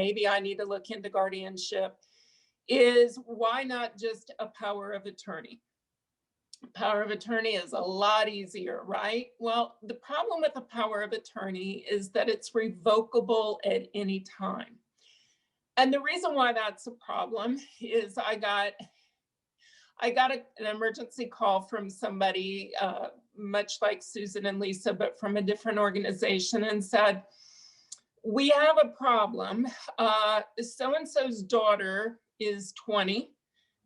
maybe I need to look into guardianship, is why not just a power of attorney? Power of attorney is a lot easier, right? Well, the problem with the power of attorney is that it's revocable at any time. And the reason why that's a problem is I got an emergency call from somebody, much like Susan and Lisa, but from a different organization, and said, we have a problem. So-and-so's daughter is 20.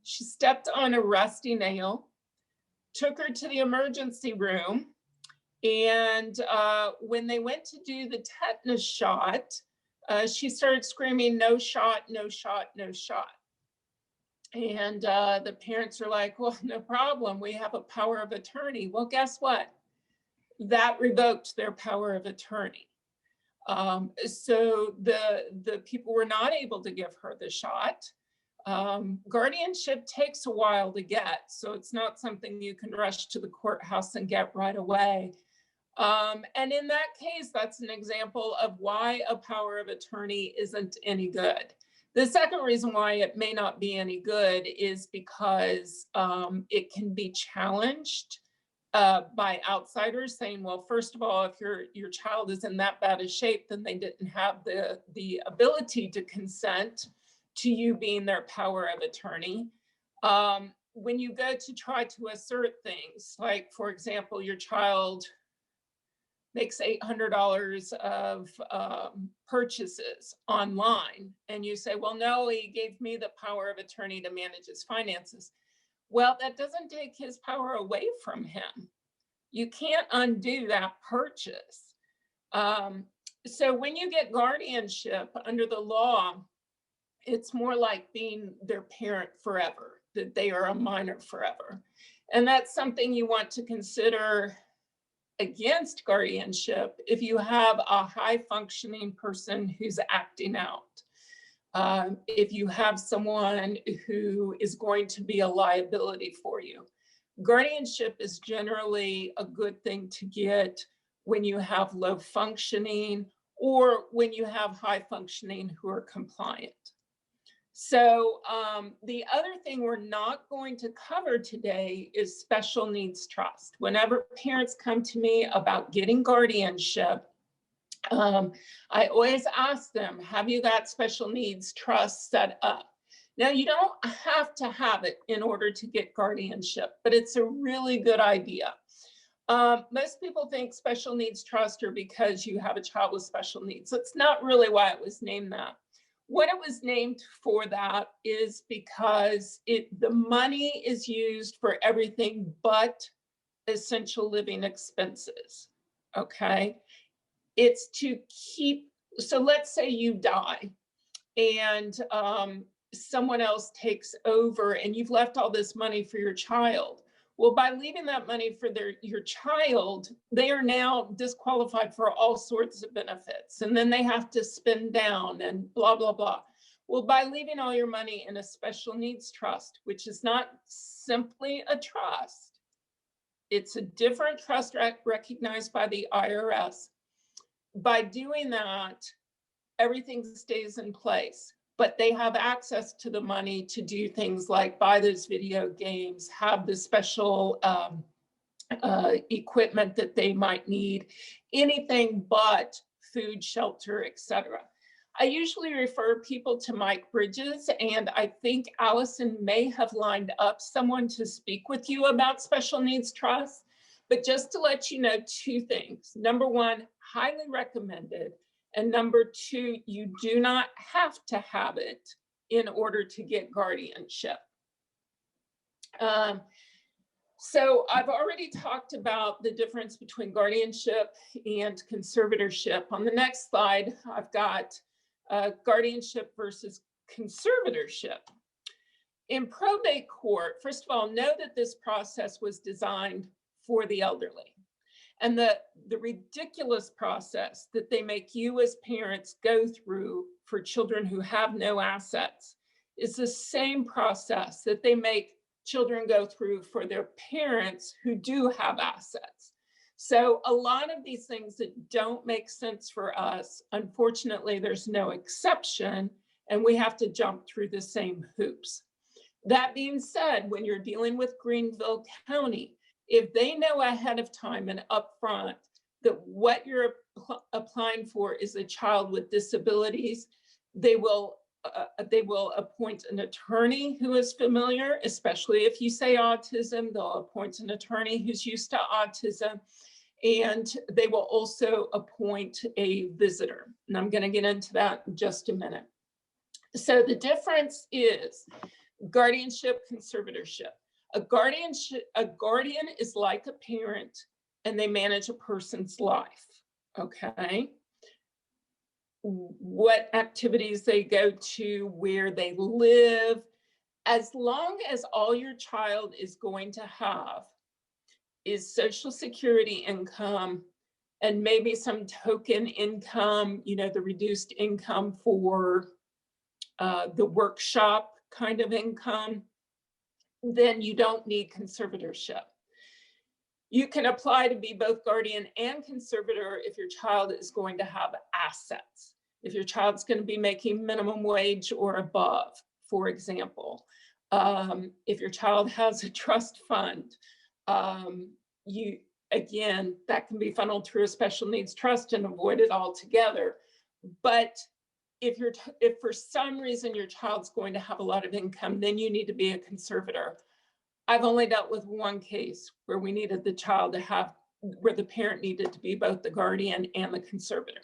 She stepped on a rusty nail, took her to the emergency room, and when they went to do the tetanus shot, she started screaming, "No shot, no shot, no shot." And the parents are like, well, no problem. We have a power of attorney. Well, guess what? That revoked their power of attorney. So the people were not able to give her the shot. Guardianship takes a while to get, so it's not something you can rush to the courthouse and get right away. And in that case, that's an example of why a power of attorney isn't any good. The second reason why it may not be any good is because it can be challenged by outsiders saying, well, first of all, if your child is in that bad a shape, then they didn't have the ability to consent to you being their power of attorney. When you go to try to assert things, like, for example, your child makes $800 of purchases online, and you say, well, no, he gave me the power of attorney to manage his finances. Well, that doesn't take his power away from him. You can't undo that purchase. So when you get guardianship under the law, it's more like being their parent forever, that they are a minor forever. And that's something you want to consider against guardianship if you have a high functioning person who's acting out. If you have someone who is going to be a liability for you. Guardianship is generally a good thing to get when you have low functioning or when you have high functioning who are compliant. So the other thing we're not going to cover today is special needs trust. Whenever parents come to me about getting guardianship, I always ask them, have you got special needs trust set up? Now, you don't have to have it in order to get guardianship, but it's a really good idea. Most people think special needs trust are because you have a child with special needs. That's not really why it was named that. What it was named for that is because the money is used for everything but essential living expenses, okay? It's to keep, so let's say you die and someone else takes over and you've left all this money for your child. Well, by leaving that money for your child, they are now disqualified for all sorts of benefits. And then they have to spend down and blah, blah, blah. Well, by leaving all your money in a special needs trust, which is not simply a trust, it's a different trust recognized by the IRS. By doing that, everything stays in place. But they have access to the money to do things like buy those video games, have the special equipment that they might need, anything but food, shelter, etc. I usually refer people to Mike Bridges, and I think Allison may have lined up someone to speak with you about special needs trust. But just to let you know two things. Number one, highly recommended. And number two, you do not have to have it in order to get guardianship. So I've already talked about the difference between guardianship and conservatorship. On the next slide, I've got guardianship versus conservatorship. In probate court, first of all, know that this process was designed for the elderly. And the ridiculous process that they make you as parents go through for children who have no assets is the same process that they make children go through for their parents who do have assets. So a lot of these things that don't make sense for us, unfortunately, there's no exception, and we have to jump through the same hoops. That being said, when you're dealing with Greenville County, if they know ahead of time and upfront that what you're applying for is a child with disabilities, they will appoint an attorney who is familiar, especially if you say autism. They'll appoint an attorney who's used to autism, and they will also appoint a visitor. And I'm going to get into that in just a minute. So the difference is guardianship, conservatorship. A guardian is like a parent, and they manage a person's life, okay? What activities they go to, where they live, as long as all your child is going to have is Social Security income and maybe some token income, you know, the reduced income for the workshop kind of income, then you don't need conservatorship. You can apply to be both guardian and conservator if your child is going to have assets. If your child's going to be making minimum wage or above, for example. If your child has a trust fund, again, that can be funneled through a special needs trust and avoided altogether. But if for some reason your child's going to have a lot of income, then you need to be a conservator. I've only dealt with one case where we needed the child to have, where the parent needed to be both the guardian and the conservator.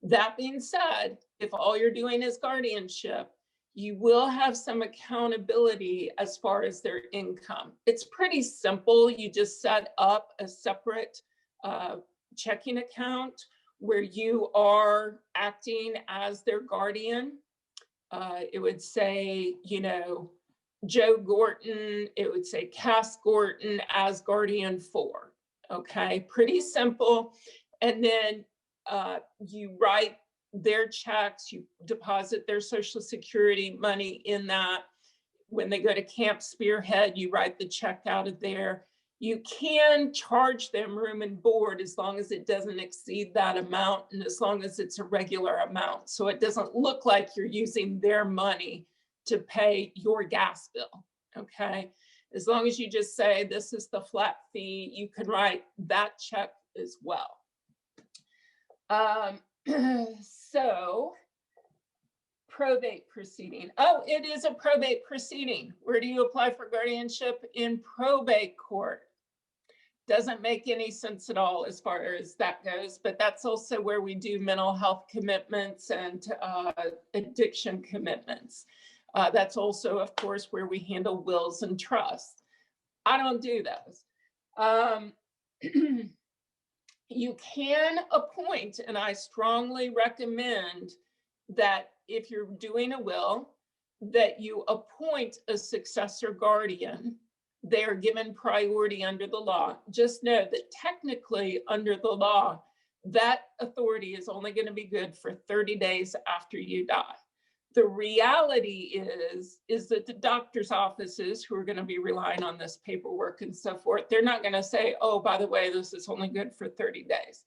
That being said, if all you're doing is guardianship, you will have some accountability as far as their income. It's pretty simple. You just set up a separate checking account where you are acting as their guardian. It would say, you know, Joe Gorton, it would say Cass Gorton as guardian for, okay? Pretty simple. And then you write their checks, you deposit their Social Security money in that. When they go to Camp Spearhead, you write the check out of there. You can charge them room and board as long as it doesn't exceed that amount and as long as it's a regular amount. So it doesn't look like you're using their money to pay your gas bill, okay? As long as you just say, this is the flat fee, you can write that check as well. So, probate proceeding. Oh, it is a probate proceeding. Where do you apply for guardianship? In probate court. Doesn't make any sense at all as far as that goes, but that's also where we do mental health commitments and addiction commitments. That's also, of course, where we handle wills and trusts. I don't do those. You can appoint, and I strongly recommend that if you're doing a will, that you appoint a successor guardian. They are given priority under the law. Just know that technically under the law, that authority is only going to be good for 30 days after you die. The reality is that the doctor's offices who are going to be relying on this paperwork and so forth, they're not going to say, oh, by the way, this is only good for 30 days.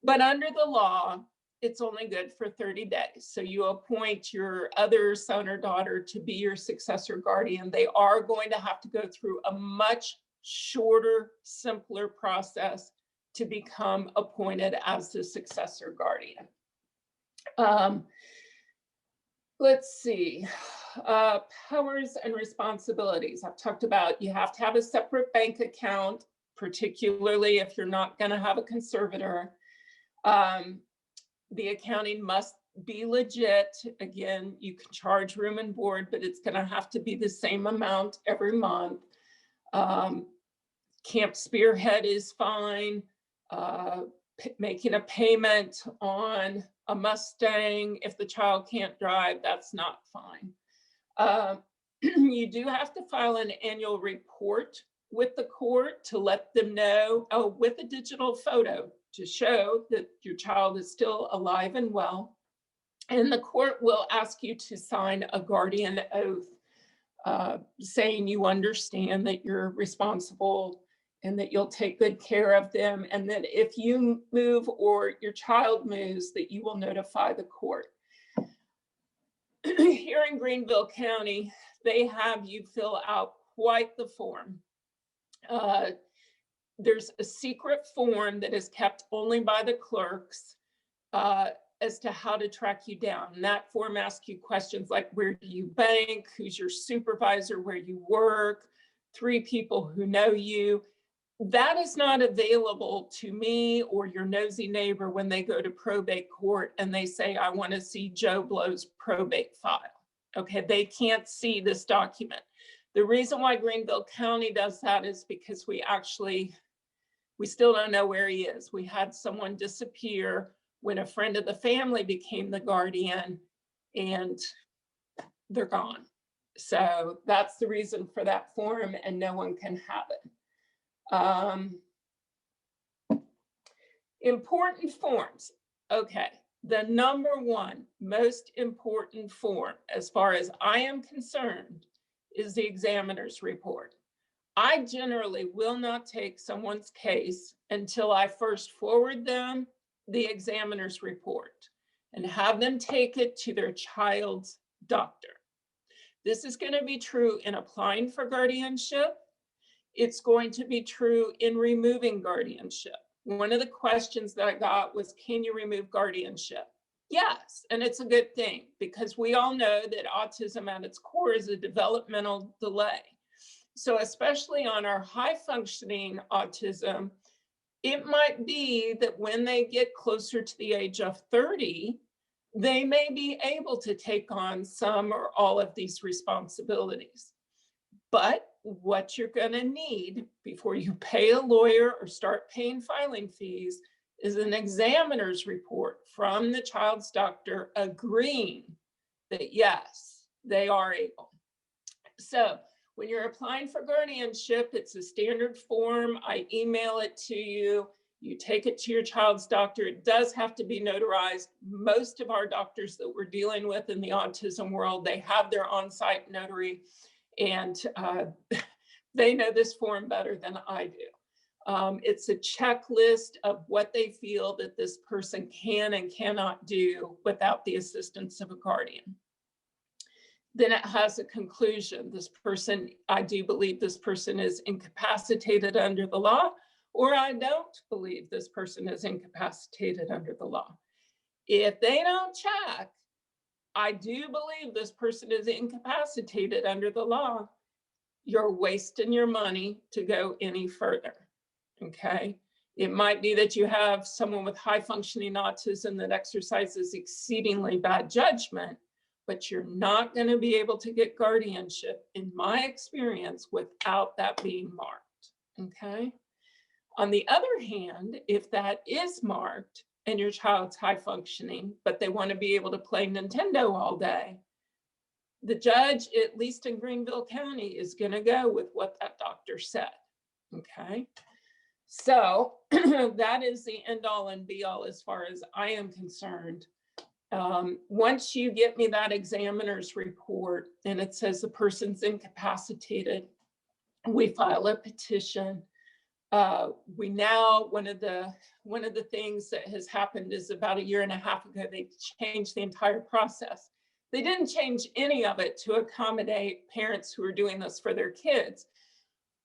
But under the law, it's only good for 30 days. So you appoint your other son or daughter to be your successor guardian. They are going to have to go through a much shorter, simpler process to become appointed as the successor guardian. Let's see, powers and responsibilities. I've talked about you have to have a separate bank account, particularly if you're not going to have a conservator. The accounting must be legit. Again, you can charge room and board, but it's going to have to be the same amount every month. Camp Spearhead is fine. Making a payment on a Mustang, if the child can't drive, that's not fine. You do have to file an annual report with the court to let them know, with a digital photo to show that your child is still alive and well. And the court will ask you to sign a guardian oath saying you understand that you're responsible and that you'll take good care of them. And that if you move or your child moves, that you will notify the court. Here in Greenville County, they have you fill out quite the form. There's a secret form that is kept only by the clerks as to how to track you down. And that form asks you questions like, where do you bank? Who's your supervisor? Where you work? 3 people who know you. That is not available to me or your nosy neighbor when they go to probate court and they say, I want to see Joe Blow's probate file. Okay, they can't see this document. The reason why Greenville County does that is because we still don't know where he is. We had someone disappear when a friend of the family became the guardian, and they're gone. So that's the reason for that form, and no one can have it. Important forms. Okay, the number one most important form, as far as I am concerned, is the examiner's report. I generally will not take someone's case until I first forward them the examiner's report and have them take it to their child's doctor. This is going to be true in applying for guardianship. It's going to be true in removing guardianship. One of the questions that I got was, can you remove guardianship? Yes, and it's a good thing, because we all know that autism at its core is a developmental delay. So especially on our high functioning autism, it might be that when they get closer to the age of 30, they may be able to take on some or all of these responsibilities. But what you're going to need before you pay a lawyer or start paying filing fees is an examiner's report from the child's doctor agreeing that yes, they are able. So when you're applying for guardianship, it's a standard form. I email it to you. You take it to your child's doctor. It does have to be notarized. Most of our doctors that we're dealing with in the autism world, they have their on-site notary, and they know this form better than I do. It's a checklist of what they feel that this person can and cannot do without the assistance of a guardian. Then it has a conclusion. This person, I do believe this person is incapacitated under the law, or I don't believe this person is incapacitated under the law. If they don't check, I do believe this person is incapacitated under the law, you're wasting your money to go any further, okay? It might be that you have someone with high functioning autism that exercises exceedingly bad judgment, but you're not going to be able to get guardianship, in my experience, without that being marked, okay? On the other hand, if that is marked and your child's high functioning, but they want to be able to play Nintendo all day, the judge, at least in Greenville County, is going to go with what that doctor said, okay? So that is the end all and be all as far as I am concerned. Once you get me that examiner's report and it says the person's incapacitated, we file a petition. We now, one of the things that has happened is about 1.5 years ago, they changed the entire process. They didn't change any of it to accommodate parents who are doing this for their kids,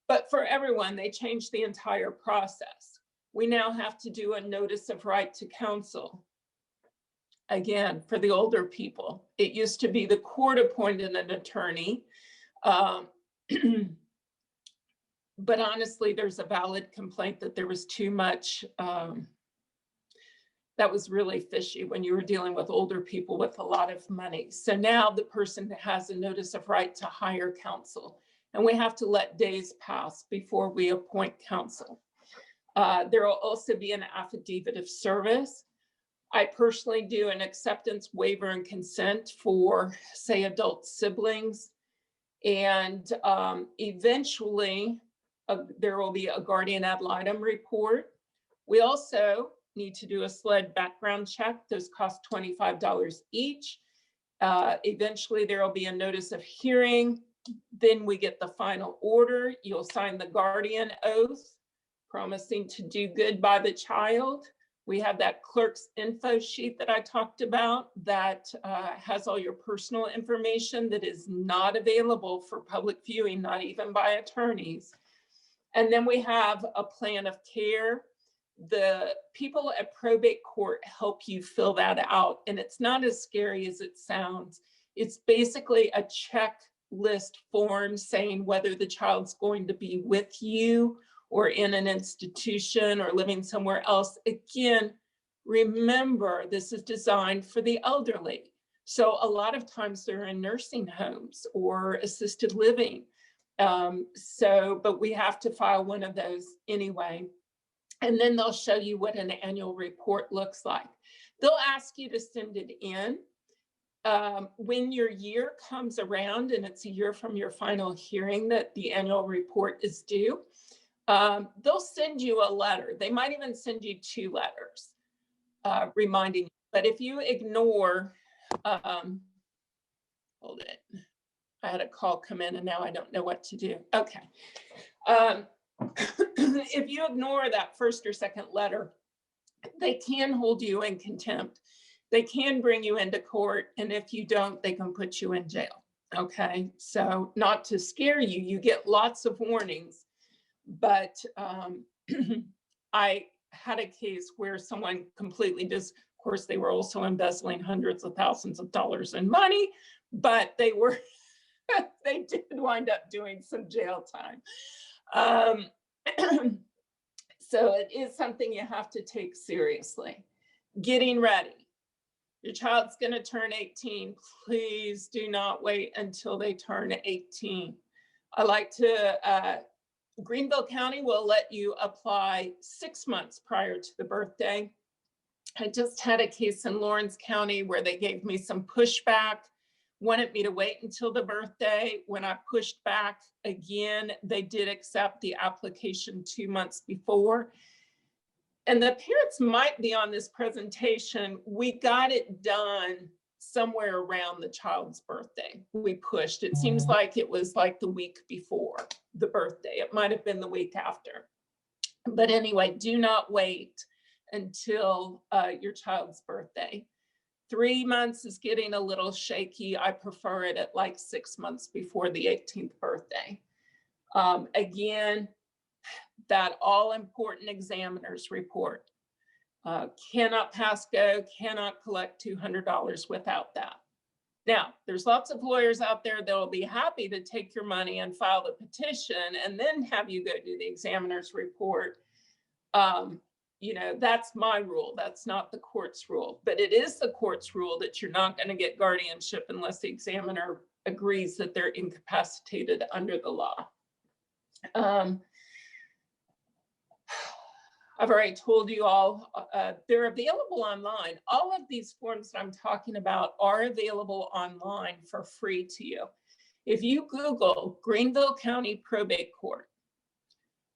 but for everyone, they changed the entire process. We now have to do a notice of right to counsel. Again, for the older people, it used to be the court appointed an attorney. But honestly, there's a valid complaint that there was too much, that was really fishy when you were dealing with older people with a lot of money. So now the person has a notice of right to hire counsel, and we have to let days pass before we appoint counsel. There will also be an affidavit of service. I personally do an acceptance, waiver, and consent for, say, adult siblings. And eventually, there will be a guardian ad litem report. We also need to do a SLED background check. Those cost $25 each. Eventually, there will be a notice of hearing. Then we get the final order. You'll sign the guardian oath. promising to do good by the child. We have that clerk's info sheet that I talked about that has all your personal information that is not available for public viewing, not even by attorneys. And then we have a plan of care. The people at probate court help you fill that out, and it's not as scary as it sounds. It's basically a checklist form saying whether the child's going to be with you or in an institution or living somewhere else. Again, remember, this is designed for the elderly. So a lot of times they're in nursing homes or assisted living. But we have to file one of those anyway. And then they'll show you what an annual report looks like. They'll ask you to send it in. When your year comes around, and it's a year from your final hearing that the annual report is due, they'll send you a letter. They might even send you 2 letters reminding you. But if you ignore, hold it. I had a call come in and now I don't know what to do. Okay. If you ignore that first or second letter, they can hold you in contempt. They can bring you into court. And if you don't, they can put you in jail. Okay. So not to scare you, you get lots of warnings. But I had a case where someone completely of course, they were also embezzling hundreds of thousands of dollars in money, but they were, they did wind up doing some jail time. So it is something you have to take seriously. Getting ready. Your child's going to turn 18. Please do not wait until they turn 18. I like to, Greenville County will let you apply 6 months prior to the birthday. I just had a case in Lawrence County where they gave me some pushback, wanted me to wait until the birthday. When I pushed back again, they did accept the application 2 months before. And the parents might be on this presentation. We got it done somewhere around the child's birthday. We pushed. It seems like it was like the week before the birthday. It might have been the week after. But anyway, do not wait until your child's birthday. 3 months is getting a little shaky. I prefer it at like 6 months before the 18th birthday. Again, that all-important examiner's report. Cannot pass go, cannot collect $200 without that. Now, there's lots of lawyers out there that will be happy to take your money and file the petition and then have you go do the examiner's report. You know, that's my rule. That's not the court's rule, but it is the court's rule that you're not going to get guardianship unless the examiner agrees that they're incapacitated under the law. I've already told you all, they're available online. All of these forms that I'm talking about are available online for free to you. If you Google Greenville County Probate Court,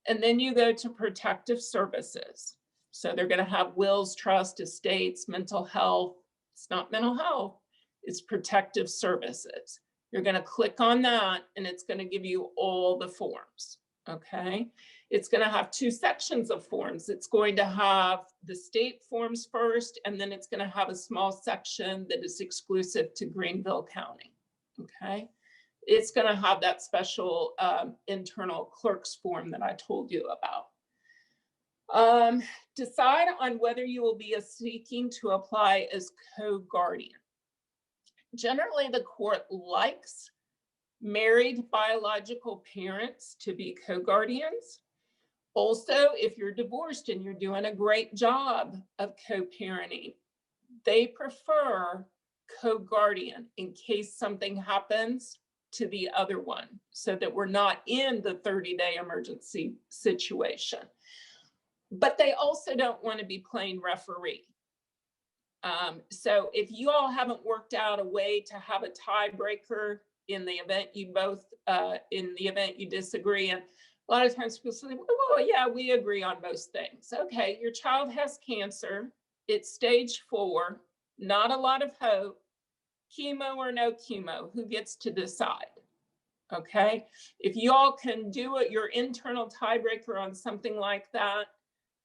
and then you go to protective services, so they're going to have wills, trust, estates, mental health. It's not mental health, it's protective services. You're going to click on that and it's going to give you all the forms, okay? It's going to have 2 sections of forms. It's going to have the state forms first, and then it's going to have a small section that is exclusive to Greenville County, okay? It's going to have that special internal clerk's form that I told you about. Decide on whether you will be seeking to apply as co-guardian. Generally, the court likes married biological parents to be co-guardians. Also, if you're divorced and you're doing a great job of co-parenting, they prefer co-guardian in case something happens to the other one, so that we're not in the 30-day emergency situation. But they also don't want to be playing referee. So if you all haven't worked out a way to have a tiebreaker in the event you both, in the event you disagree, and a lot of times people say, well, yeah, we agree on most things. Okay, your child has cancer. It's stage 4, not a lot of hope. Chemo or no chemo, who gets to decide? Okay, if you all can do it, your internal tiebreaker on something like that,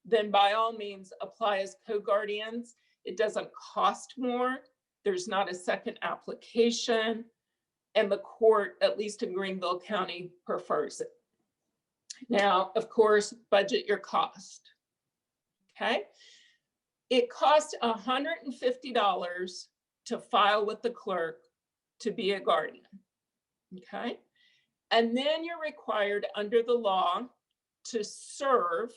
then by all means apply as co-guardians. It doesn't cost more. There's not a second application, and the court, at least in Greenville County, prefers it. Now, of course, budget your cost. Okay, it costs $150 to file with the clerk to be a guardian. Okay, and then you're required under the law to serve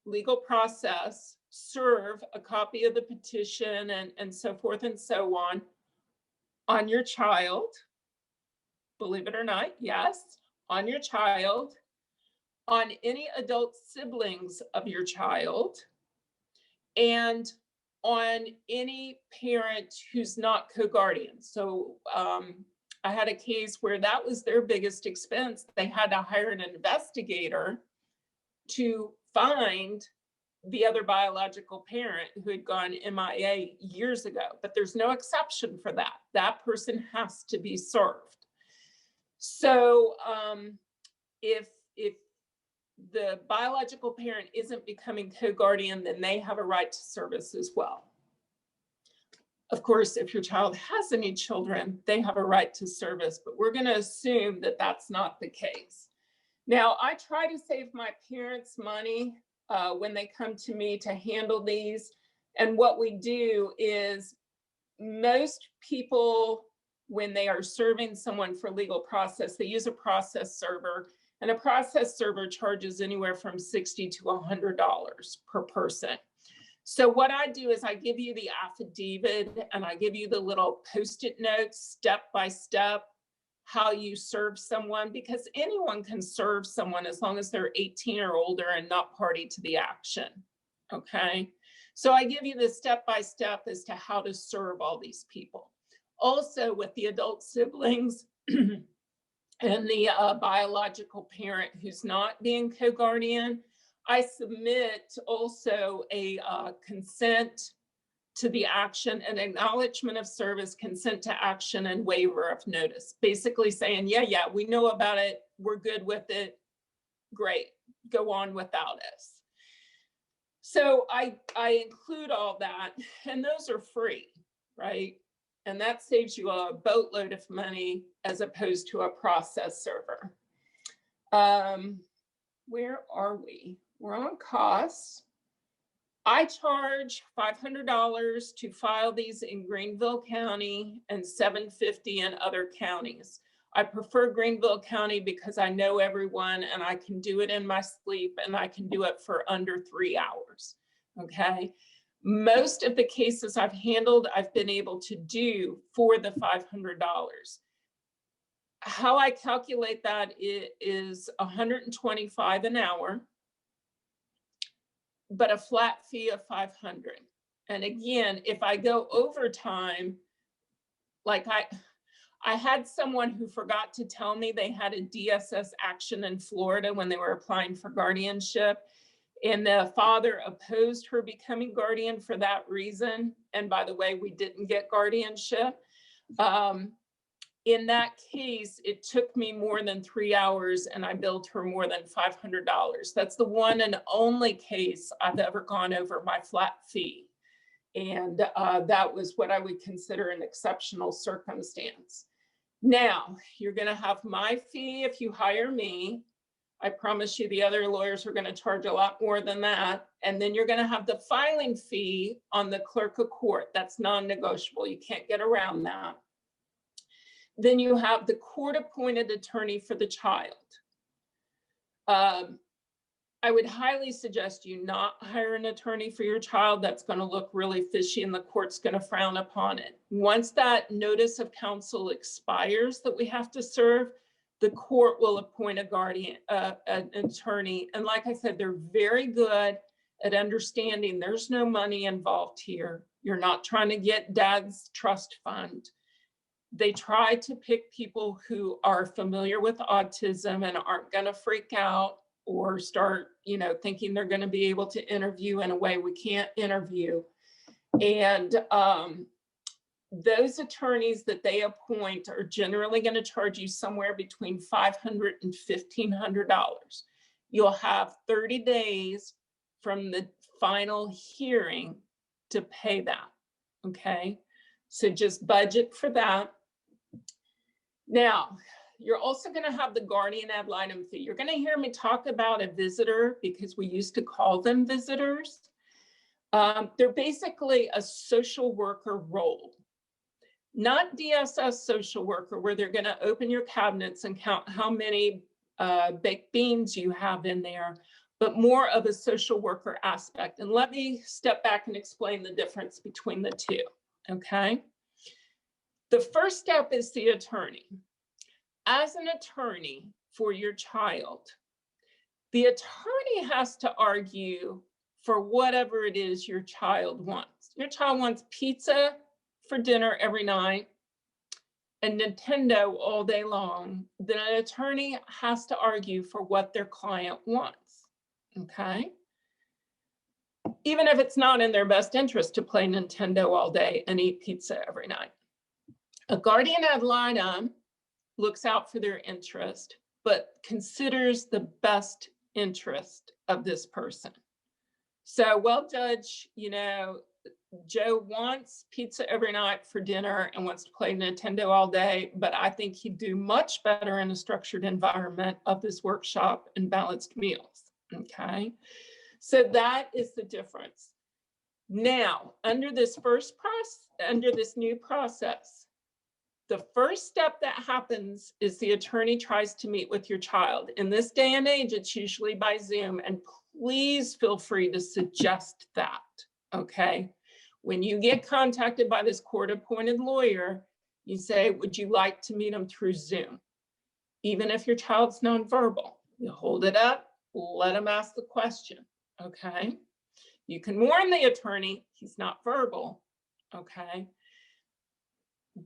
legal process, serve a copy of the petition and so forth and so on your child. Believe it or not, yes, on your child, on any adult siblings of your child, and on any parent who's not co-guardian. So I had a case where that was their biggest expense. They had to hire an investigator to find the other biological parent who had gone MIA years ago, but there's no exception for that. That person has to be served. So if the biological parent isn't becoming co-guardian, then they have a right to service as well. Of course, if your child has any children, they have a right to service, but we're going to assume that that's not the case. Now, I try to save my parents money when they come to me to handle these. And what we do is most people, when they are serving someone for legal process, they use a process server. And a process server charges anywhere from $60 to $100 per person. So what I do is I give you the affidavit and I give you the little Post-it notes, step by step, how you serve someone, because anyone can serve someone as long as they're 18 or older and not party to the action. Okay. So I give you the step by step as to how to serve all these people. Also with the adult siblings and the biological parent who's not being co-guardian, I submit also a consent to the action, an acknowledgement of service, consent to action, and waiver of notice. Basically saying, yeah, we know about it. We're good with it. Great. Go on without us. So I include all that, and those are free, right? And that saves you a boatload of money as opposed to a process server. Where are we? We're on costs. I charge $500 to file these in Greenville County and $750 in other counties. I prefer Greenville County because I know everyone and I can do it in my sleep and I can do it for under 3 hours, okay? Most of the cases I've handled, I've been able to do for the $500. How I calculate that is $125 an hour, but a flat fee of $500. And again, if I go overtime, like I had someone who forgot to tell me they had a DSS action in Florida when they were applying for guardianship, and the father opposed her becoming guardian for that reason. And by the way, we didn't get guardianship. In that case, it took me more than 3 hours and I billed her more than $500. That's the one and only case I've ever gone over my flat fee. And that was what I would consider an exceptional circumstance. Now, you're going to have my fee if you hire me. I promise you the other lawyers are going to charge a lot more than that. And then you're going to have the filing fee on the clerk of court. That's non-negotiable. You can't get around that. Then you have the court-appointed attorney for the child. I would highly suggest you not hire an attorney for your child. That's going to look really fishy and the court's going to frown upon it. Once that notice of counsel expires that we have to serve, the court will appoint a guardian, an attorney. And like I said, they're very good at understanding there's no money involved here. You're not trying to get dad's trust fund. They try to pick people who are familiar with autism and aren't going to freak out or start, thinking they're going to be able to interview in a way we can't interview. And those attorneys that they appoint are generally going to charge you somewhere between $500 and $1,500. You'll have 30 days from the final hearing to pay that, okay? So just budget for that. Now, you're also going to have the guardian ad litem fee. You're going to hear me talk about a visitor because we used to call them visitors. They're basically a social worker role. Not DSS social worker, where they're going to open your cabinets and count how many baked beans you have in there, but more of a social worker aspect. And let me step back and explain the difference between the two, okay? The first step is the attorney. As an attorney for your child, the attorney has to argue for whatever it is your child wants. Your child wants pizza for dinner every night and Nintendo all day long, then an attorney has to argue for what their client wants, okay? Even if it's not in their best interest to play Nintendo all day and eat pizza every night. A guardian ad litem looks out for their interest, but considers the best interest of this person. So, well, Judge, you know, Joe wants pizza every night for dinner and wants to play Nintendo all day, but I think he'd do much better in a structured environment of this workshop and balanced meals, okay? So that is the difference. Now, under this new process, the first step that happens is the attorney tries to meet with your child. In this day and age, it's usually by Zoom, and please feel free to suggest that, okay? When you get contacted by this court-appointed lawyer, you say, would you like to meet them through Zoom? Even if your child's nonverbal, you hold it up, let them ask the question, okay? You can warn the attorney, he's not verbal, okay?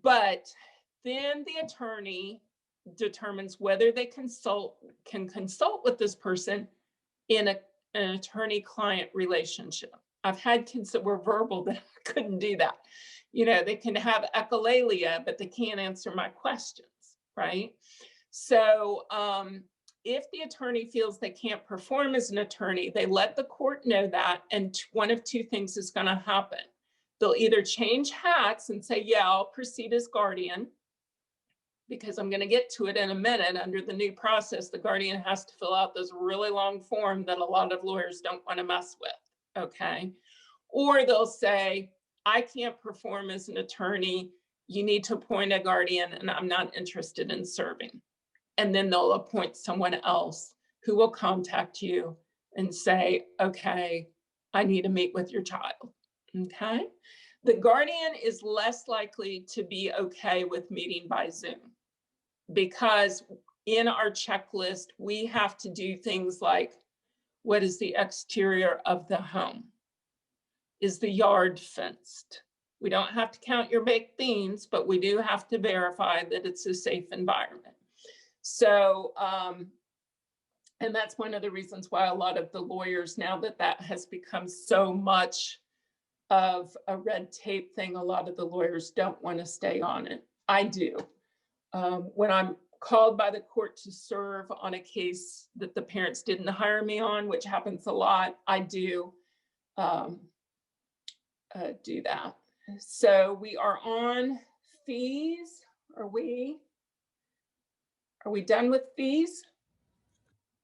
But then the attorney determines whether they can consult with this person in an attorney-client relationship. I've had kids that were verbal that couldn't do that. You know, they can have echolalia, but they can't answer my questions, right? So if the attorney feels they can't perform as an attorney, they let the court know that, and one of two things is going to happen. They'll either change hats and say, yeah, I'll proceed as guardian, because I'm going to get to it in a minute. Under the new process, the guardian has to fill out this really long form that a lot of lawyers don't want to mess with. Okay. Or they'll say, I can't perform as an attorney. You need to appoint a guardian and I'm not interested in serving. And then they'll appoint someone else who will contact you and say, okay, I need to meet with your child. Okay. The guardian is less likely to be okay with meeting by Zoom, because in our checklist, we have to do things like, what is the exterior of the home? Is the yard fenced? We don't have to count your baked beans, but we do have to verify that it's a safe environment. So, and that's one of the reasons why a lot of the lawyers, now that that has become so much of a red tape thing, a lot of the lawyers don't want to stay on it. I do. When I'm called by the court to serve on a case that the parents didn't hire me on, which happens a lot, I do do that. So we are on fees. Are we done with fees?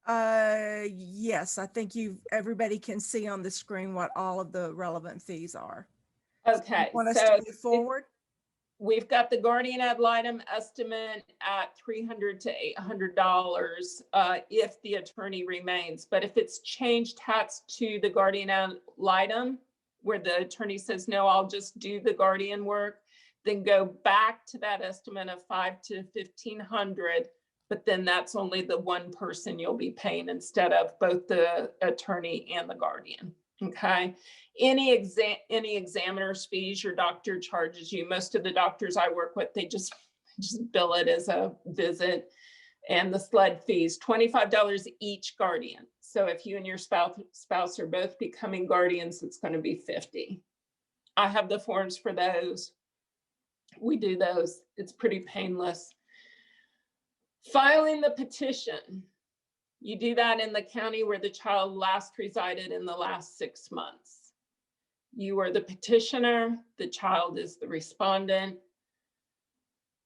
Yes, I think everybody can see on the screen what all of the relevant fees are. Okay, so want us to move forward? We've got the guardian ad litem estimate at $300 to $800 if the attorney remains. But if it's changed hats to the guardian ad litem, where the attorney says, no, I'll just do the guardian work, then go back to that estimate of $500 to $1,500. But then that's only the one person you'll be paying instead of both the attorney and the guardian. Okay. Any examiner's fees your doctor charges you. Most of the doctors I work with, they just bill it as a visit. And the SLED fees, $25 each guardian. So if you and your spouse are both becoming guardians, it's going to be $50. I have the forms for those. We do those. It's pretty painless. Filing the petition. You do that in the county where the child last resided in the last 6 months. You are the petitioner, the child is the respondent.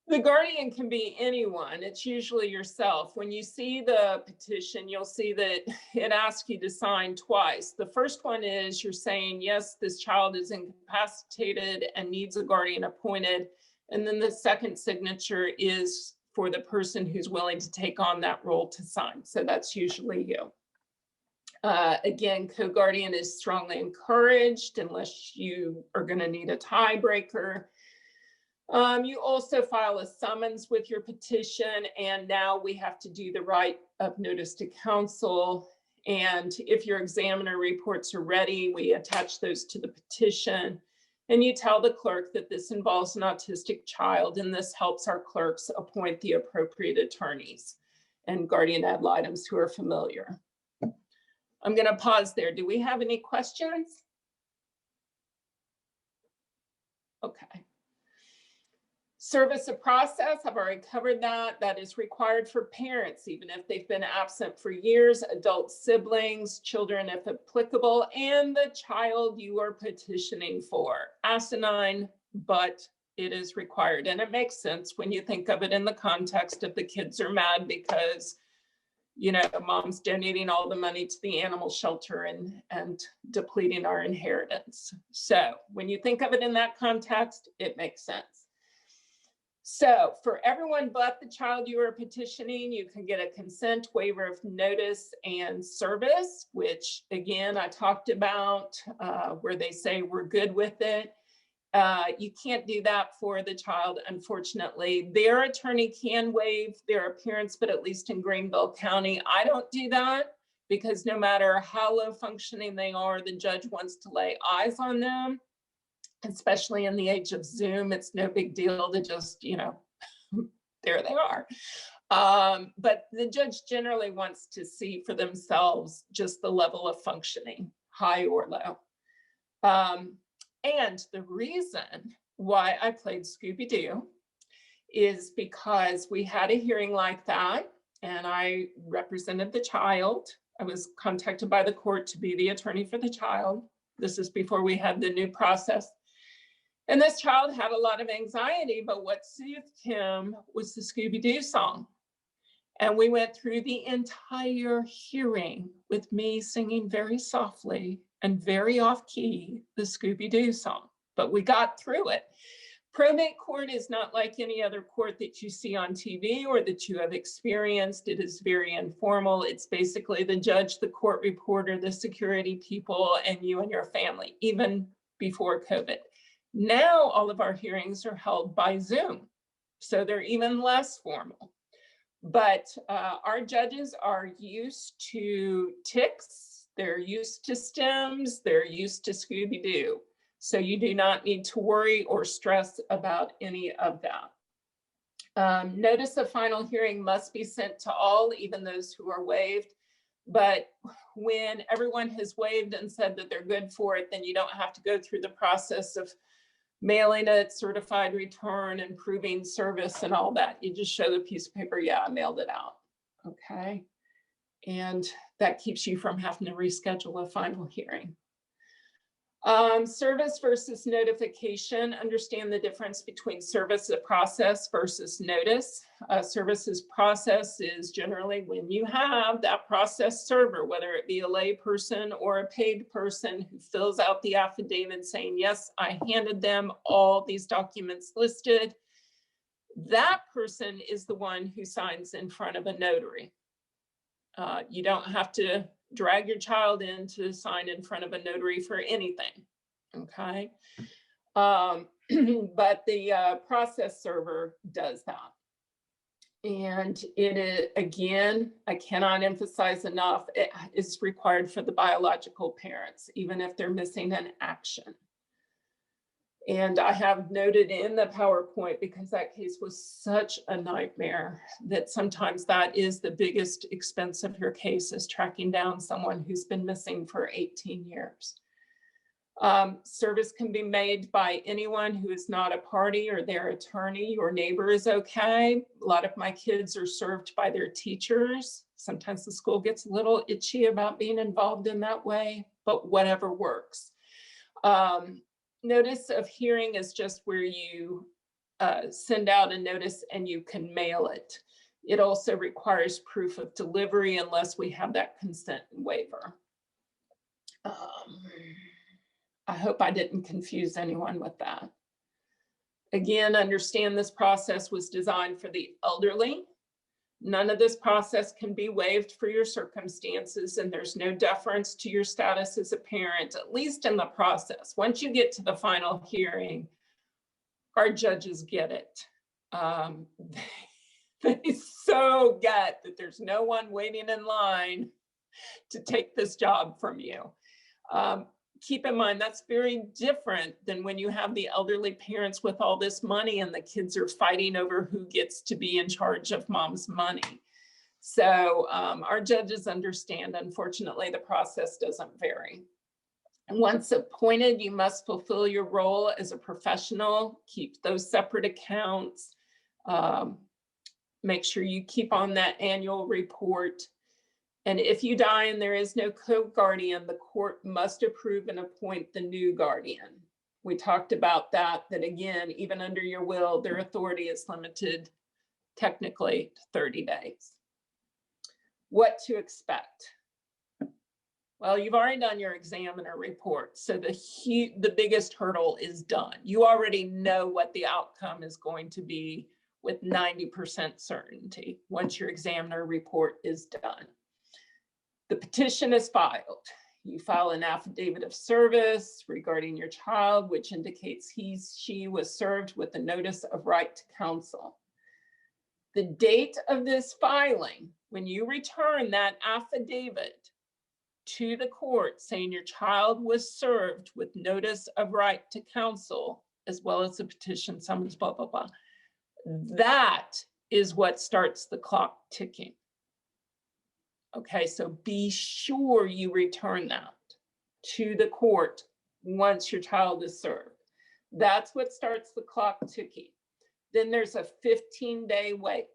The guardian can be anyone. It's usually yourself. When you see the petition, you'll see that it asks you to sign twice. The first one is you're saying, yes, this child is incapacitated and needs a guardian appointed. And then the second signature is for the person who's willing to take on that role to sign. So that's usually you. Again, co-guardian is strongly encouraged unless you are going to need a tiebreaker. You also file a summons with your petition, and now we have to do the right of notice to counsel. And if your examiner reports are ready, we attach those to the petition. And you tell the clerk that this involves an autistic child, and this helps our clerks appoint the appropriate attorneys and guardian ad litems who are familiar. I'm going to pause there. Do we have any questions? Okay. Service of process, I've already covered that. That is required for parents, even if they've been absent for years, adult siblings, children if applicable, and the child you are petitioning for. Asinine, but it is required. And it makes sense when you think of it in the context of the kids are mad because, you know, mom's donating all the money to the animal shelter and depleting our inheritance. So when you think of it in that context, it makes sense. So for everyone but the child you are petitioning, you can get a consent waiver of notice and service, which again, I talked about where they say we're good with it. You can't do that for the child, unfortunately. Their attorney can waive their appearance, but at least in Greenville County, I don't do that because no matter how low functioning they are, the judge wants to lay eyes on them. Especially in the age of Zoom, it's no big deal to just, you know, there they are. But the judge generally wants to see for themselves just the level of functioning, high or low. And the reason why I played Scooby-Doo is because we had a hearing like that, and I represented the child. I was contacted by the court to be the attorney for the child. This is before we had the new process. And this child had a lot of anxiety, but what soothed him was the Scooby-Doo song. And we went through the entire hearing with me singing very softly and very off-key the Scooby-Doo song, but we got through it. Probate court is not like any other court that you see on TV or that you have experienced. It is very informal. It's basically the judge, the court reporter, the security people, and you and your family, even before COVID. Now all of our hearings are held by Zoom, so they're even less formal. But our judges are used to tics, they're used to stems, they're used to Scooby-Doo. So you do not need to worry or stress about any of that. Notice of final hearing must be sent to all, even those who are waived. But when everyone has waived and said that they're good for it, then you don't have to go through the process of mailing it, certified return, and proving service and all that. You just show the piece of paper, yeah, I mailed it out, okay? And that keeps you from having to reschedule a final hearing. Service versus notification. Understand the difference between service of process versus notice. Services process is generally when you have that process server, whether it be a lay person or a paid person who fills out the affidavit saying, yes, I handed them all these documents listed. That person is the one who signs in front of a notary. You don't have to drag your child in to sign in front of a notary for anything, okay? But the process server does that. And it is, again, I cannot emphasize enough, it is required for the biological parents, even if they're missing an action. And I have noted in the PowerPoint, because that case was such a nightmare, that sometimes that is the biggest expense of your case, is tracking down someone who's been missing for 18 years. Service can be made by anyone who is not a party or their attorney. Your neighbor is okay. A lot of my kids are served by their teachers. Sometimes the school gets a little itchy about being involved in that way, but whatever works. Notice of hearing is just where you send out a notice and you can mail it. It also requires proof of delivery unless we have that consent waiver. I hope I didn't confuse anyone with that. Again, understand this process was designed for the elderly. None of this process can be waived for your circumstances, and there's no deference to your status as a parent, at least in the process. Once you get to the final hearing, our judges get it. They so get that there's no one waiting in line to take this job from you. Keep in mind, that's very different than when you have the elderly parents with all this money and the kids are fighting over who gets to be in charge of mom's money. So our judges understand, unfortunately, the process doesn't vary. And once appointed, you must fulfill your role as a professional, keep those separate accounts, make sure you keep on that annual report. And if you die and there is no co-guardian, the court must approve and appoint the new guardian. We talked about that again, even under your will, their authority is limited technically to 30 days. What to expect? Well, you've already done your examiner report, so the biggest hurdle is done. You already know what the outcome is going to be with 90% certainty once your examiner report is done. The petition is filed. You file an affidavit of service regarding your child, which indicates she was served with a notice of right to counsel. The date of this filing, when you return that affidavit to the court saying your child was served with notice of right to counsel, as well as the petition, summons, blah, blah, blah, that is what starts the clock ticking. Okay, so be sure you return that to the court once your child is served. That's what starts the clock ticking. Then there's a 15-day wait.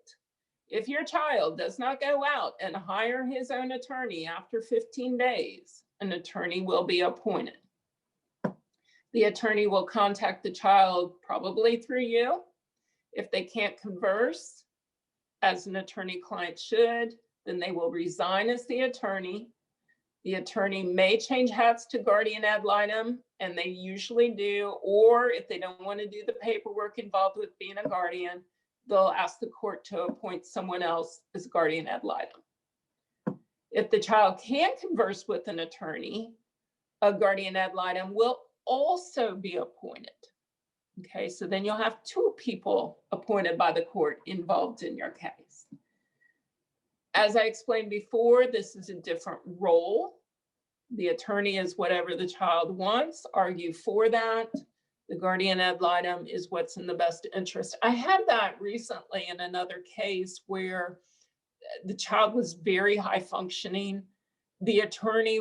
If your child does not go out and hire his own attorney after 15 days, an attorney will be appointed. The attorney will contact the child probably through you. If they can't converse, as an attorney-client should, then they will resign as the attorney. The attorney may change hats to guardian ad litem, and they usually do, or if they don't want to do the paperwork involved with being a guardian, they'll ask the court to appoint someone else as guardian ad litem. If the child can converse with an attorney, a guardian ad litem will also be appointed. Okay, so then you'll have two people appointed by the court involved in your case. As I explained before, this is a different role. The attorney is whatever the child wants, argue for that. The guardian ad litem is what's in the best interest. I had that recently in another case where the child was very high functioning. The attorney,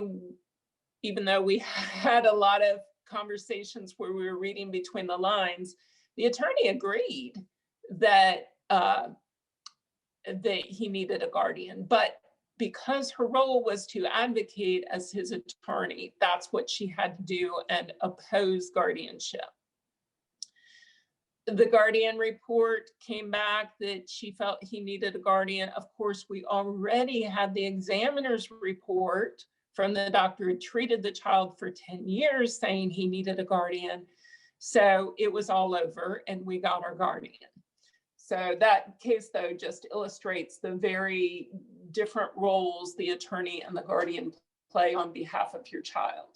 even though we had a lot of conversations where we were reading between the lines, the attorney agreed that he needed a guardian, but because her role was to advocate as his attorney, that's what she had to do and oppose guardianship. The guardian report came back that she felt he needed a guardian. Of course, we already had the examiner's report from the doctor who treated the child for 10 years saying he needed a guardian. So it was all over and we got our guardian. So that case, though, just illustrates the very different roles the attorney and the guardian play on behalf of your child.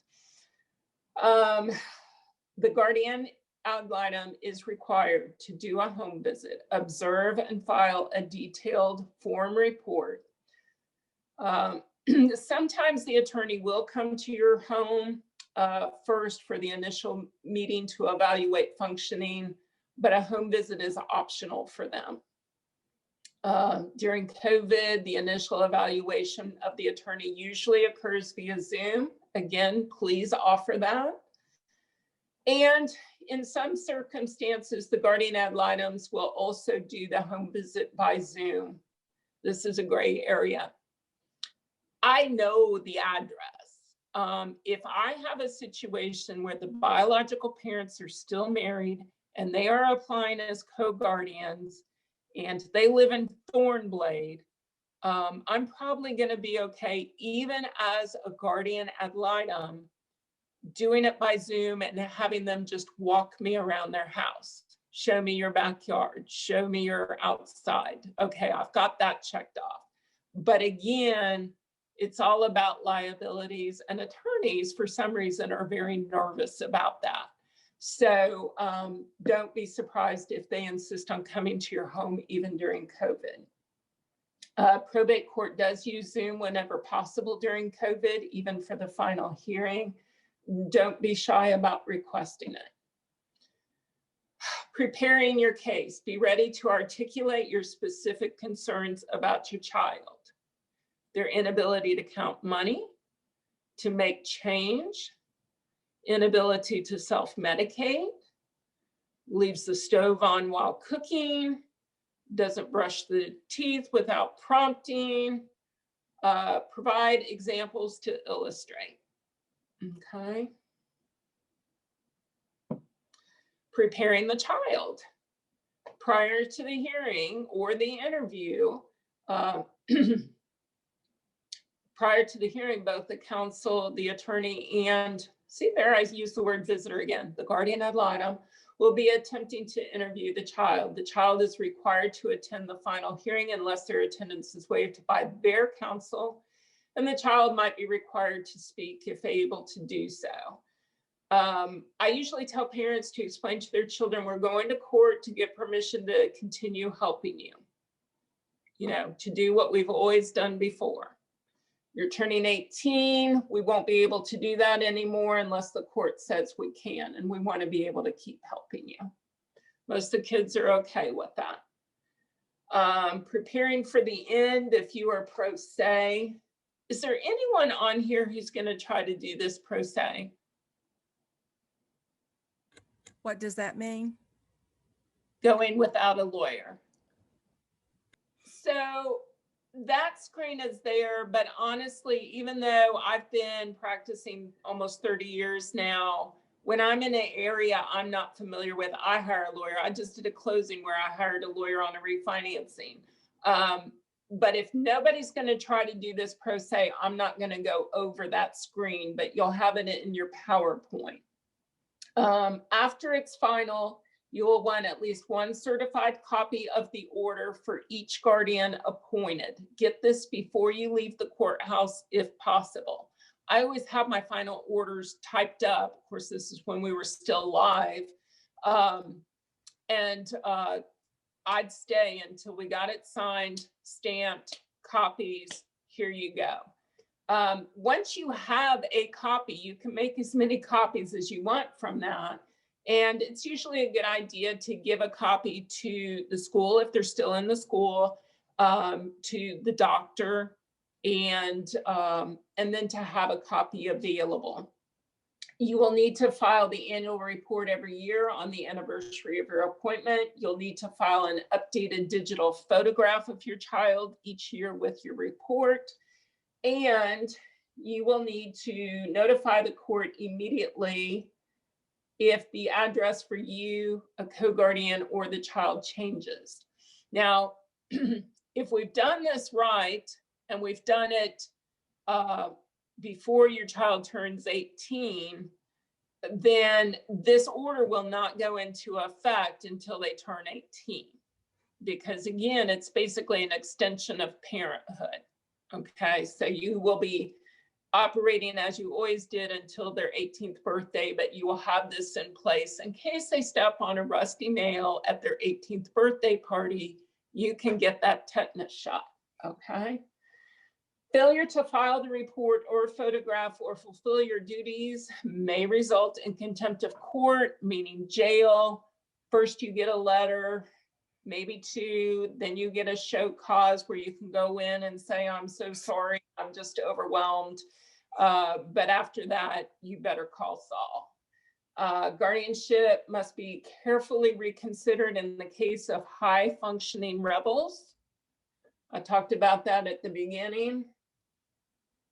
The guardian ad litem is required to do a home visit, observe and file a detailed form report. Sometimes the attorney will come to your home first for the initial meeting to evaluate functioning, but a home visit is optional for them. During COVID, the initial evaluation of the attorney usually occurs via Zoom. Again, please offer that. And in some circumstances, the guardian ad litems will also do the home visit by Zoom. This is a gray area. I know the address. If I have a situation where the biological parents are still married and they are applying as co-guardians and they live in Thornblade, I'm probably going to be okay, even as a guardian ad litem, doing it by Zoom and having them just walk me around their house. Show me your backyard, show me your outside. Okay, I've got that checked off. But again, it's all about liabilities, and attorneys, for some reason, are very nervous about that. So don't be surprised if they insist on coming to your home even during COVID. Probate court does use Zoom whenever possible during COVID, even for the final hearing. Don't be shy about requesting it. Preparing your case. Be ready to articulate your specific concerns about your child. Their inability to count money, to make change, inability to self-medicate, leaves the stove on while cooking, doesn't brush the teeth without prompting, provide examples to illustrate. Okay. Preparing the child. Prior to the hearing or the interview, prior to the hearing, both the counsel, the attorney, and, see there, I use the word visitor again, the guardian ad litem, will be attempting to interview the child. The child is required to attend the final hearing unless their attendance is waived by their counsel, and the child might be required to speak if able to do so. I usually tell parents to explain to their children, we're going to court to get permission to continue helping you, to do what we've always done before. You're turning 18, we won't be able to do that anymore unless the court says we can, and we want to be able to keep helping you. Most of the kids are okay with that. Preparing for the end, if you are pro se. Is there anyone on here who's going to try to do this pro se? What does that mean? Going without a lawyer. So that screen is there, but honestly, even though I've been practicing almost 30 years now, when I'm in an area I'm not familiar with, I hire a lawyer. I just did a closing where I hired a lawyer on a refinancing. But if nobody's going to try to do this pro se, I'm not going to go over that screen, but you'll have it in your PowerPoint. After it's final, you will want at least one certified copy of the order for each guardian appointed. Get this before you leave the courthouse if possible. I always have my final orders typed up. Of course, this is when we were still live. I'd stay until we got it signed, stamped, copies, here you go. Once you have a copy, you can make as many copies as you want from that. And it's usually a good idea to give a copy to the school if they're still in the school, to the doctor, and then to have a copy available. You will need to file the annual report every year on the anniversary of your appointment. You'll need to file an updated digital photograph of your child each year with your report. And you will need to notify the court immediately if the address for you, a co-guardian, or the child changes. Now, if we've done this right, and we've done it before your child turns 18, then this order will not go into effect until they turn 18. Because again, it's basically an extension of parenthood. Okay, so you will be operating as you always did until their 18th birthday, but you will have this in place in case they step on a rusty nail at their 18th birthday party, you can get that tetanus shot, okay? Failure to file the report or photograph or fulfill your duties may result in contempt of court, meaning jail. First you get a letter, maybe two, then you get a show cause where you can go in and say, I'm so sorry, I'm just overwhelmed. But after that, you better call Saul. Guardianship must be carefully reconsidered in the case of high functioning rebels. I talked about that at the beginning.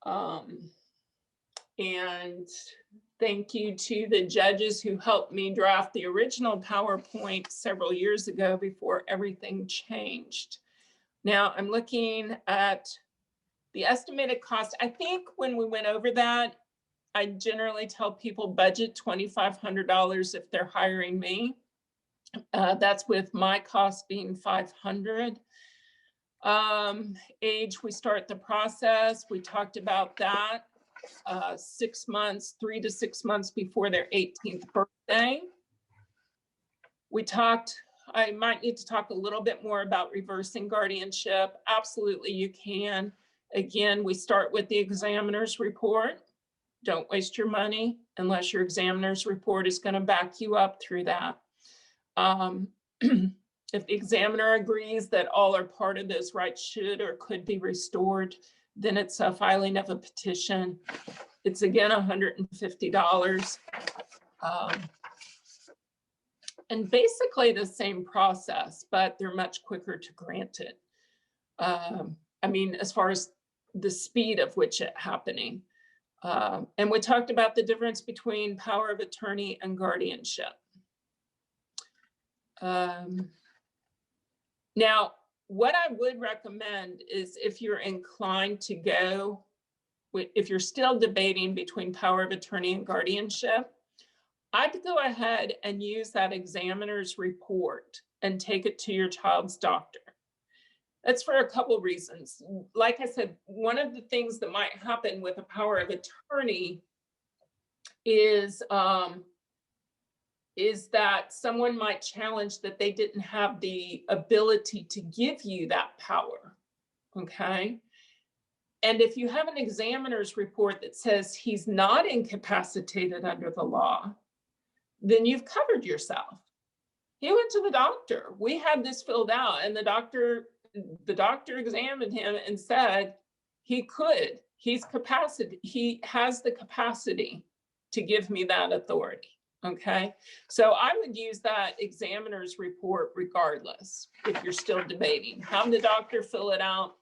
And thank you to the judges who helped me draft the original PowerPoint several years ago before everything changed. Now I'm looking at the estimated cost. I think when we went over that, I generally tell people budget $2,500 if they're hiring me. That's with my cost being $500. Age, we start the process. We talked about that. 6 months, 3 to 6 months before their 18th birthday. We talked, I might need to talk a little bit more about reversing guardianship. Absolutely, you can. Again, we start with the examiner's report. Don't waste your money unless your examiner's report is going to back you up through that. If the examiner agrees that all or part of those rights should or could be restored, then it's a filing of a petition. It's again $150. And basically the same process, but they're much quicker to grant it. I mean, as far as the speed of which it's happening. And we talked about the difference between power of attorney and guardianship. Now, what I would recommend is if you're inclined to go, if you're still debating between power of attorney and guardianship, I'd go ahead and use that examiner's report and take it to your child's doctor. That's for a couple of reasons. Like I said, one of the things that might happen with a power of attorney is that someone might challenge that they didn't have the ability to give you that power, okay? And if you have an examiner's report that says he's not incapacitated under the law, then you've covered yourself. He went to the doctor. We had this filled out, and the doctor examined him and said he could. He has the capacity to give me that authority. Okay, so I would use that examiner's report regardless if you're still debating. Have the doctor fill it out.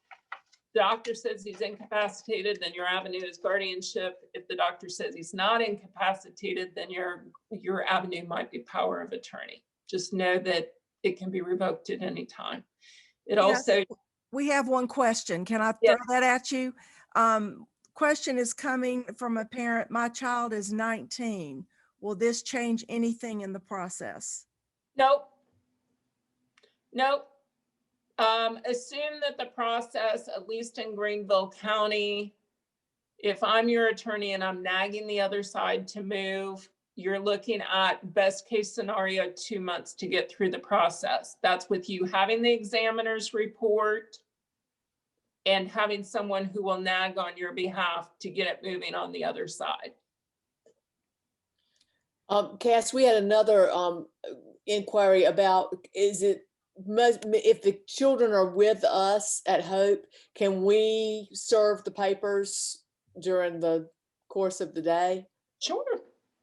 The doctor says he's incapacitated, then your avenue is guardianship. If the doctor says he's not incapacitated, then your avenue might be power of attorney. Just know that it can be revoked at any time. It also. We have one question. Can I throw that at you? Question is coming from a parent. My child is 19. Will this change anything in the process? Nope. Nope. Assume that the process, at least in Greenville County, if I'm your attorney and I'm nagging the other side to move, you're looking at best case scenario 2 months to get through the process. That's with you having the examiner's report and having someone who will nag on your behalf to get it moving on the other side. Cass, we had another inquiry about, if the children are with us at Hope, can we serve the papers during the course of the day? Sure.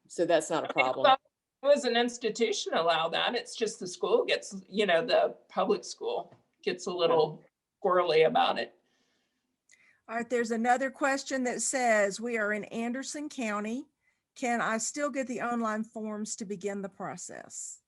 So that's not a problem. As an institution allow that. It's just the school gets, the public school gets a little squirrely about it. All right, there's another question that says, we are in Anderson County. Can I still get the online forms to begin the process?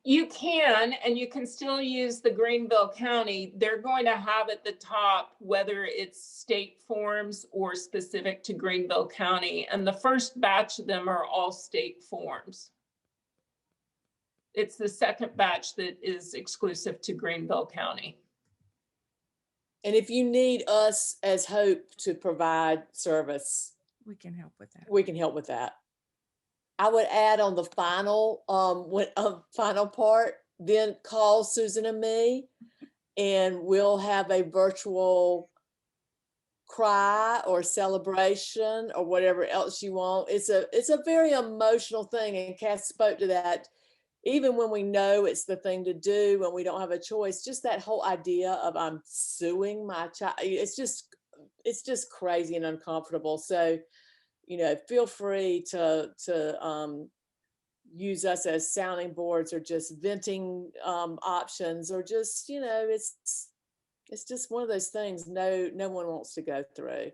You can, and you can still use the Greenville County. They're going to have at the top whether it's state forms or specific to Greenville County. And the first batch of them are all state forms. It's the second batch that is exclusive to Greenville County. And if you need us as Hope to provide service, we can help with that. We can help with that. I would add on the final part, then call Susan and me, and we'll have a virtual cry or celebration or whatever else you want. It's a very emotional thing, and Cass spoke to that. Even when we know it's the thing to do, when we don't have a choice, just that whole idea of I'm suing my child, it's just crazy and uncomfortable. So, feel free to use us as sounding boards or just venting options, or just, you know, it's just one of those things no one wants to go through.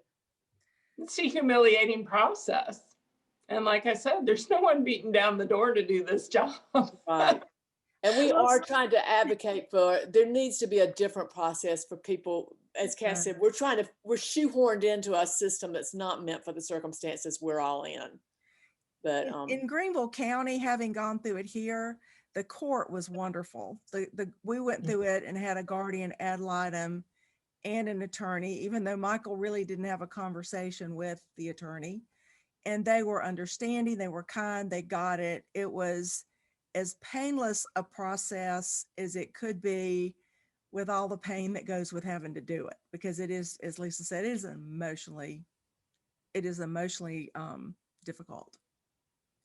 It's a humiliating process. And like I said, there's no one beating down the door to do this job. Right. And we are trying to advocate for, there needs to be a different process for people. As Cass said, we're shoehorned into a system that's not meant for the circumstances we're all in. But in Greenville County, having gone through it here, the court was wonderful. We went through it and had a guardian ad litem and an attorney, even though Michael really didn't have a conversation with the attorney. And they were understanding, they were kind, they got it. It was as painless a process as it could be, with all the pain that goes with having to do it, because it is, as Lisa said, it is emotionally difficult.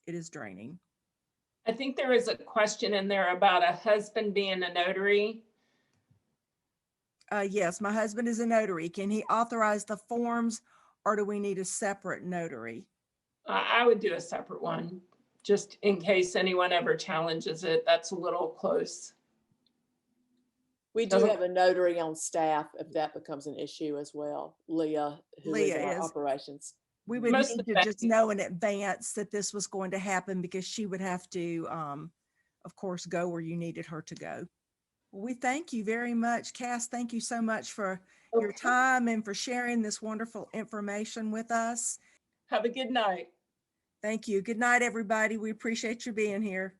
It is draining. I think there is a question in there about a husband being a notary. Yes, my husband is a notary. Can he authorize the forms, or do we need a separate notary? I would do a separate one, just in case anyone ever challenges it. That's a little close. we do have a notary on staff if that becomes an issue as well. Leah, who is our operations. We would need to just know in advance that this was going to happen, because she would have to, of course, go where you needed her to go. We thank you very much. Cass, thank you so much for your time and for sharing this wonderful information with us. Have a good night. Thank you. Good night, everybody. We appreciate you being here.